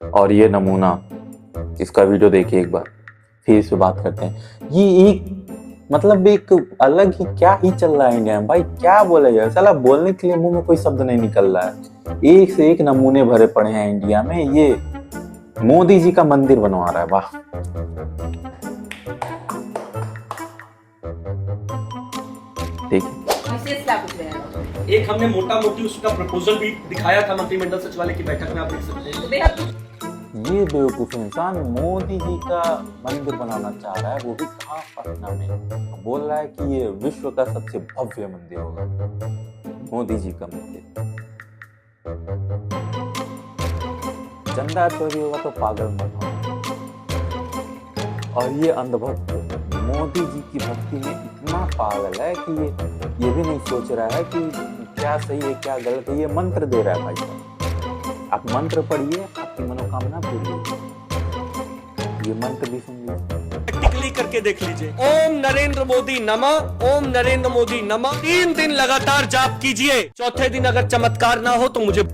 और ये नमूना, इसका वीडियो देखिए एक बार, फिर इस पे बात करते हैं। ये एक अलग ही क्या ही चल रहा है इंडिया में भाई, क्या बोला जाए, साला बोलने के लिए मुंह में कोई शब्द नहीं निकल रहा है। एक से एक नमूने भरे पड़े हैं इंडिया में। ये मोदी जी का मंदिर बनवा रहा है, वाह। एक हमने मोटा मोटी उसका प्रपोजल भी दिखाया था मंत्रिमंडल सचिवालय की बैठक में, आप देख सकते हैं। ये बेवकूफ इंसान मोदी जी का मंदिर बनाना चाह रहा है, वो भी कहाँ, पटना में। बोल रहा है कि ये विश्व का सबसे भव्य मंदिर होगा, मोदी जी का मंदिर। चंदा चोरी होगा तो पागल मत हो। और ये अंधभक्त मोदी जी की भक्ति में इतना पागल है कि ये भी नहीं सोच रहा है कि क्या सही है क्या गलत है। ये मंत्र दे रहा है भाई साहब, आप मंत्र पढ़िए, आपकी मनोकामना पूरी होगी। ये मंत्र भी सुन लीजिए, प्रैक्टिकली करके देख लीजिए। ओम नरेंद्र मोदी नमः, ओम नरेंद्र मोदी नमः। 3 दिन लगातार जाप कीजिए, चौथे दिन अगर चमत्कार ना हो तो मुझे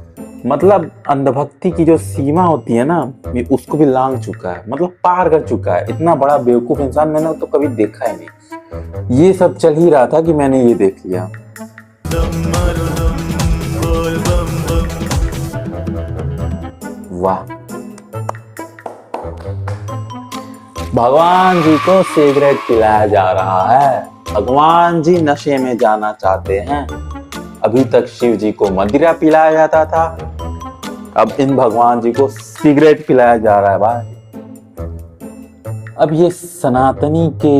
मतलब अंधभक्ति की जो सीमा होती है ना, ये उसको भी लांघ चुका है, मतलब पार कर चुका है। इतना बड़ा बेवकूफ इंसान मैंने तो कभी देखा ही नहीं। ये सब चल ही रहा था कि मैंने ये देख लिया। वाह, भगवान जी को सिगरेट पिलाया जा रहा है। भगवान जी नशे में जाना चाहते हैं। अभी तक शिव जी को मदिरा पिलाया जाता था, अब इन भगवान जी को सिगरेट पिलाया जा रहा है भाई। अब ये सनातनी के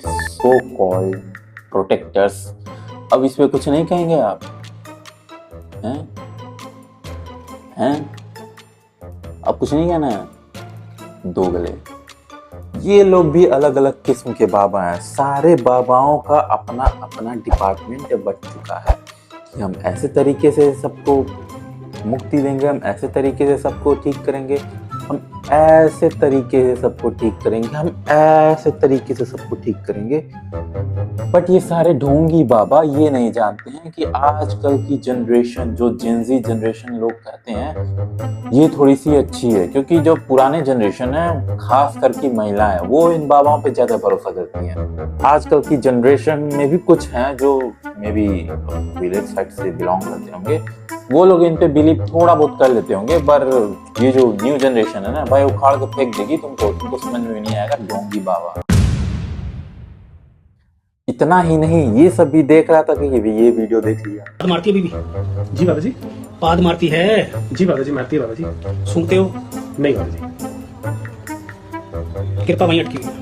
सो कॉल्ड प्रोटेक्टर्स अब इस पे कुछ नहीं कहेंगे आप हैं? अब कुछ नहीं कहना है? दोगले। ये लोग भी अलग अलग किस्म के बाबा हैं। सारे बाबाओं का अपना अपना डिपार्टमेंट बच चुका है कि हम ऐसे तरीके से सबको मुक्ति देंगे, हम ऐसे तरीके से सबको ठीक करेंगे, हम ऐसे तरीके से सबको ठीक करेंगे, हम ऐसे तरीके से सबको ठीक करेंगे। बट ये सारे ढोंगी बाबा ये नहीं जानते हैं कि आजकल की जनरेशन, जो जेनजी जनरेशन लोग कहते हैं, ये थोड़ी सी अच्छी है। क्योंकि जो पुराने जनरेशन है, खास करके महिलाएं, वो इन बाबाओं पे ज्यादा भरोसा करती हैं। आजकल की जनरेशन में भी कुछ हैं जो मे बी विलेज साइड से बिलोंग करते होंगे, वो लोग इन पे बिलीव थोड़ा बहुत कर लेते होंगे। पर ये जो न्यू जनरेशन है ना भाई, उखाड़ के फेंक देगी तुमको समझ में नहीं आएगा ढोंगी बाबा। इतना ही नहीं, ये सब भी देख रहा था कि ये वीडियो देख लिया। पाद मारती है बीबी जी बाबा जी, पाद मारती है जी बाबा जी, मारती है बाबा जी। सूंघते हो? नहीं बाबा जी, कृपा वहीं अटकी हुई है।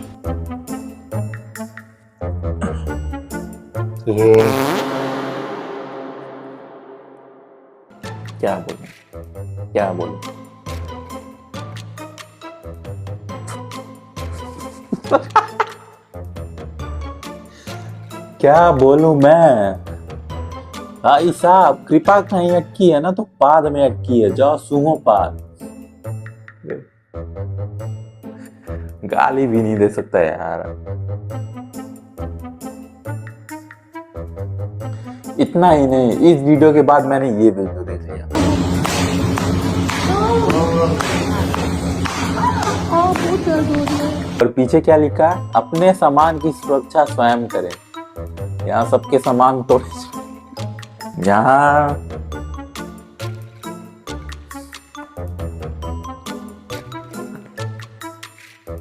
क्या बोलूं, क्या बोलूं? क्या बोलूं मैं? भाई साहब, कृपा कहीं अटकी है ना तो पाद में अटकी है, जाओ सूंघो पाद। गाली भी नहीं दे सकता यार। इतना ही नहीं, इस वीडियो के बाद मैंने ये वीडियो देख लिया। और पीछे क्या लिखा है? अपने सामान की सुरक्षा स्वयं करें। यहाँ सबके सामान तोड़े, यहाँ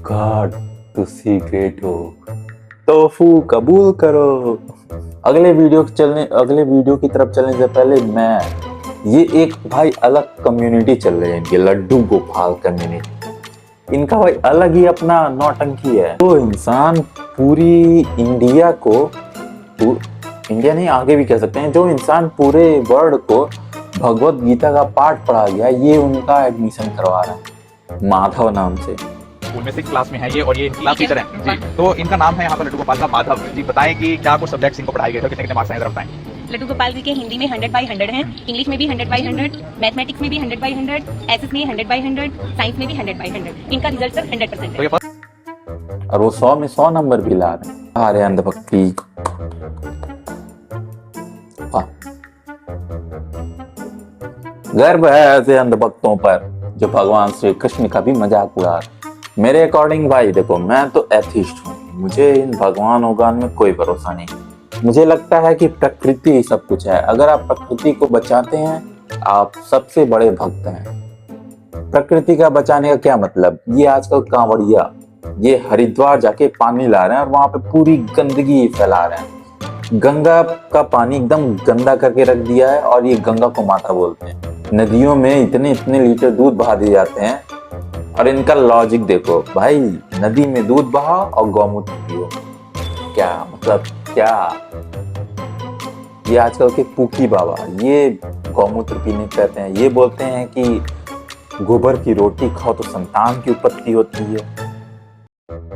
गॉड टू सी ग्रेट हो, तोफू कबूल करो। अगले वीडियो की तरफ चलने से पहले ये एक भाई अलग कम्युनिटी चल रही है इनकी, लड्डू गोपाल कम्युनिटी। इनका भाई अलग ही अपना नौटंकी है। तो इंसान पूरी इंडिया को, इंडिया नहीं आगे भी कह सकते हैं, जो इंसान पूरे वर्ल्ड को भगवत गीता का पाठ पढ़ा गया, ये उनका एडमिशन करवा रहा है माधव नाम से। स्कूल में 6 क्लास में है ये, और ये क्लास टीचर हैं जी। तो इनका नाम है यहाँ पर लड्डू गोपाल का माधव जी। बताएं कि क्या कुछ सब्जेक्ट्स इनको पढ़ाए गए थे, कितने मार्क्स हैं, जरा बताएं। लड्डू गोपाल जी के हिंदी में 100/100 हैं, इंग्लिश में भी 100/100, मैथमेटिक्स में भी 100/100, एसएस में 100/100, साइंस में भी 100/100। इनका रिजल्ट सर 100% है। और वो 100 में 100 नंबर भी ला रहे हैं। अंधभक्ति, गर्व है ऐसे अंधभक्तों पर जो भगवान श्री कृष्ण का भी मजाक उड़ा रहे। मेरे अकॉर्डिंग भाई देखो, मैं तो एथिस्ट हूँ, मुझे इन भगवान वगवान में कोई भरोसा नहीं। मुझे लगता है कि प्रकृति ही सब कुछ है। अगर आप प्रकृति को बचाते हैं, आप सबसे बड़े भक्त हैं। प्रकृति का बचाने का क्या मतलब? ये आजकल कांवड़िया ये हरिद्वार जाके पानी ला रहे हैं और वहां पे पूरी गंदगी फैला रहे हैं। गंगा का पानी एकदम गंदा करके रख दिया है और ये गंगा को माता बोलते हैं। नदियों में इतने इतने लीटर दूध बहा दिए जाते हैं और इनका लॉजिक देखो भाई, नदी में दूध बहाओ और गौमूत्र पियो। क्या मतलब क्या? ये आजकल के पूकी बाबा ये गौमूत्र पीने कहते हैं। ये बोलते हैं कि गोबर की रोटी खाओ तो संतान की उत्पत्ति होती है।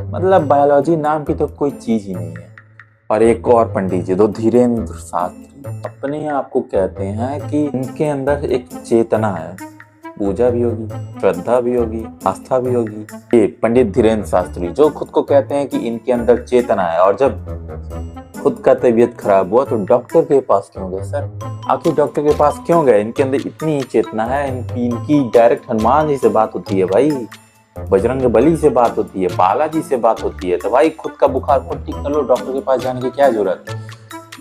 मतलब बायोलॉजी नाम की तो कोई चीज ही नहीं है। और एक और पंडित जी, दो धीरेन्द्र शास्त्री, अपने आप को कहते हैं कि इनके अंदर एक चेतना है। पूजा भी होगी, श्रद्धा भी होगी, आस्था भी होगी। ये पंडित धीरेन्द्र शास्त्री जो खुद को कहते हैं कि इनके अंदर चेतना है, और जब खुद का तबीयत खराब हुआ तो डॉक्टर के पास क्यों गए सर? आखिर डॉक्टर के पास क्यों गए? इनके अंदर इतनी चेतना है। इनकी डायरेक्ट हनुमान जी से बात होती है भाई, बजरंग बली से बात होती है, बालाजी से बात होती है। तो भाई खुद का बुखार खुद ठीक कर लो, डॉक्टर के पास जाने की क्या जरूरत है?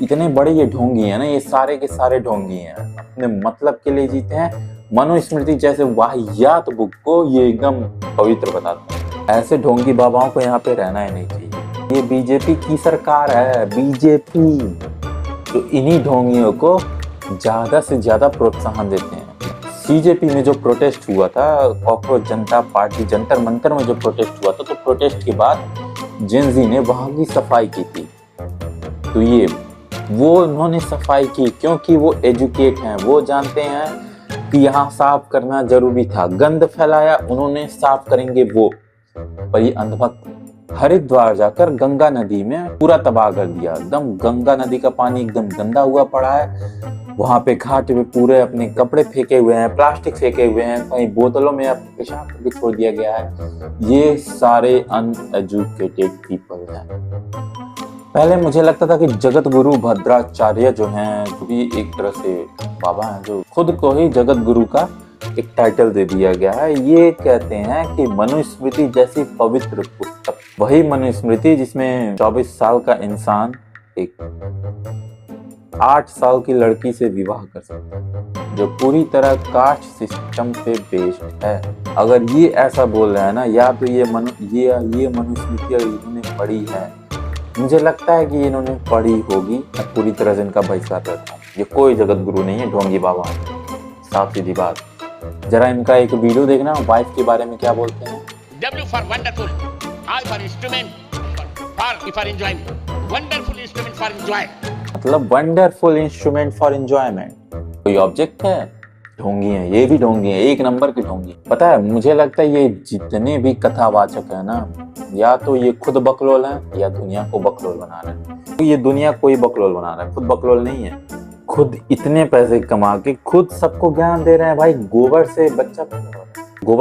इतने बड़े ये ढोंगी है ना, ये सारे के सारे ढोंगी हैं, अपने मतलब के लिए जीते हैं। मनुस्मृति जैसे वाहियात बुक को ये एकदम पवित्र बताते हैं। ऐसे ढोंगी बाबाओं को यहाँ पे रहना ही नहीं चाहिए। ये बीजेपी की सरकार है, बीजेपी, तो इन्हीं ढोंगियों को ज्यादा से ज्यादा प्रोत्साहन देते हैं। सीजेपी में जो प्रोटेस्ट हुआ था, कॉकरोच जनता पार्टी जंतर मंतर में जो प्रोटेस्ट हुआ था, तो प्रोटेस्ट के बाद जेनजी ने वहां की सफाई की थी। तो ये वो उन्होंने सफाई की क्योंकि वो एजुकेट हैं, वो जानते हैं कि यहाँ साफ करना जरूरी था। गंद फैलाया उन्होंने, साफ करेंगे वो। पर ये अंधभक्त हरिद्वार जाकर गंगा नदी में पूरा तबाह कर दिया। एकदम गंगा नदी का पानी एकदम गंदा हुआ पड़ा है। वहां पे घाट पे पूरे अपने कपड़े फेंके हुए हैं, प्लास्टिक फेंके हुए हैं, कहीं बोतलों में पेशाब भी छोड़ दिया गया है। ये सारे अनएजुकेटेड पीपल हैं। पहले मुझे लगता था कि जगत गुरु भद्राचार्य जो हैं, जो भी एक तरह से बाबा हैं, जो खुद को ही जगत गुरु का एक टाइटल दे दिया गया है। ये कहते हैं कि मनुस्मृति जैसी पवित्र पुस्तक, वही मनुस्मृति जिसमें 24 साल का इंसान एक 8 साल की लड़की से विवाह कर सकता है, जो पूरी तरह कास्ट सिस्टम पे बेस्ड है। अगर ये ऐसा बोल रहे हैं ना, या तो ये मनुस्मृति इन्होंने पढ़ी है। मुझे लगता है कि इन्होंने पढ़ी होगी। मैं पूरी तरह से इनका बहिष्कार करता हूँ। ये कोई जगत गुरु नहीं है, ढोंगी बाबा, साफ सीधी बात। जरा इनका एक वीडियो देखना, वाइफ के बारे में क्या बोलते हैं। W for wonderful, I for instrument, for enjoyment. Wonderful instrument for enjoy. मतलब वंडरफुल इंस्ट्रूमेंट फॉर एंजॉयमेंट। कोई ऑब्जेक्ट है? ढोंगी है, ये भी ढोंगी है, एक नंबर की ढोंगी। पता है, मुझे लगता है ये जितने भी कथावाचक है ना, या तो ये खुद बकलोल है या दुनिया को बकलोल बना रहे हैं। तो ये दुनिया को ही बकलोल बना रहा है, खुद बकलोल नहीं है। खुद इतने पैसे कमा के खुद सबको ज्ञान दे रहे हैं। भाई गोबर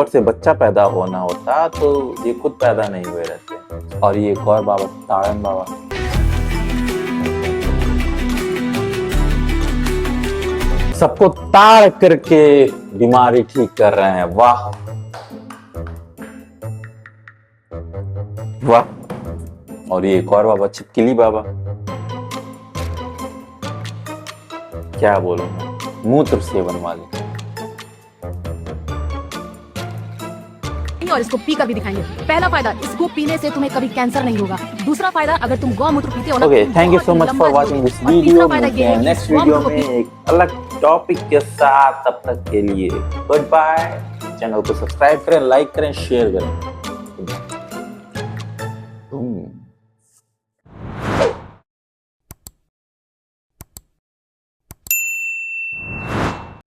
से बच्चा पैदा होना होता तो ये खुद पैदा नहीं हुए रहते। और ये एक और बाबा, ताड़न बाबा, सबको ताड़ करके बीमारी ठीक कर रहे हैं। वाह वाह। और ये एक और बाबा, छिपकली बाबा, क्या बोलूं मैं, मूत्र सेवन वाले। और इसको पी कर भी दिखाएंगे। पहला फायदा, इसको पीने से तुम्हें कभी कैंसर नहीं होगा। दूसरा फायदा, अगर तुम गौमूत्र पीते हो ना, okay, thank you so much for watching this video. Next video में एक अलग टॉपिक के साथ, तब तक के लिए गुड बाय। चैनल को सब्सक्राइब करें, लाइक करें, शेयर करें।